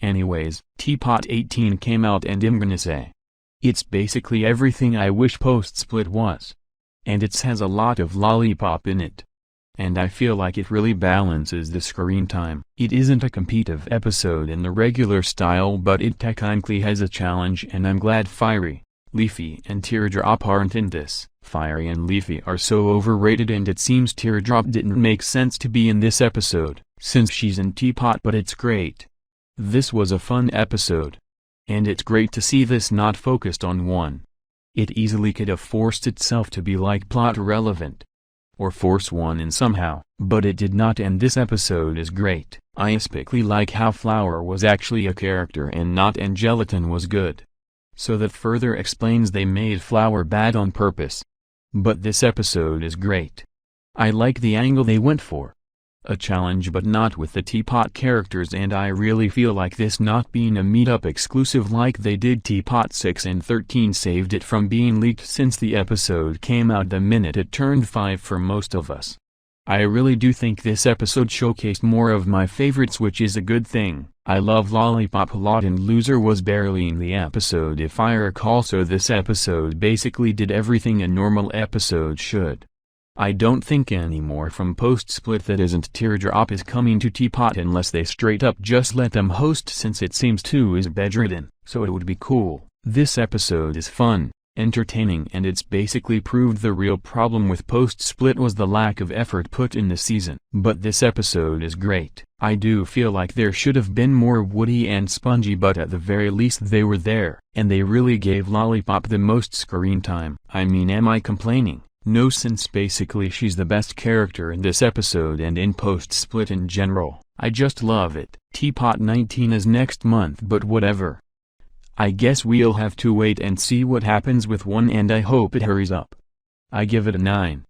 Anyways, Tpot 18 came out and I'm gonna say, it's basically everything I wish Post-Split was. And it has a lot of lollipop in it. And I feel like it really balances the screen time. It isn't a competitive episode in the regular style, but it technically has a challenge, and I'm glad Fiery, Leafy and Teardrop aren't in this. Fiery and Leafy are so overrated, and it seems Teardrop didn't make sense to be in this episode, since she's in Tpot, but it's great. This was a fun episode. And it's great to see this not focused on one. It easily could have forced itself to be like plot relevant. Or force one in somehow, but it did not, and this episode is great. I especially like how Flower was actually a character and not, and Gelatin was good. So that further explains they made Flower bad on purpose. But this episode is great. I like the angle they went for. A challenge, but not with the Tpot characters, and I really feel like this not being a meetup exclusive like they did Tpot 6 and 13 saved it from being leaked, since the episode came out the minute it turned 5 for most of us. I really do think this episode showcased more of my favorites, which is a good thing. I love Lollipop a lot, and Loser was barely in the episode if I recall, so this episode basically did everything a normal episode should. I don't think any more from Post-Split that isn't Teardrop is coming to Tpot unless they straight up just let them host, since it seems 2 is bedridden, so it would be cool. This episode is fun, entertaining, and it's basically proved the real problem with Post-Split was the lack of effort put in the season. But this episode is great. I do feel like there should have been more Woody and Spongy, but at the very least they were there, and they really gave Lollipop the most screen time. I mean, am I complaining? No, since basically she's the best character in this episode and in Post-Split in general. I just love it. Tpot 19 is next month, but whatever. I guess we'll have to wait and see what happens with 1, and I hope it hurries up. I give it a 9.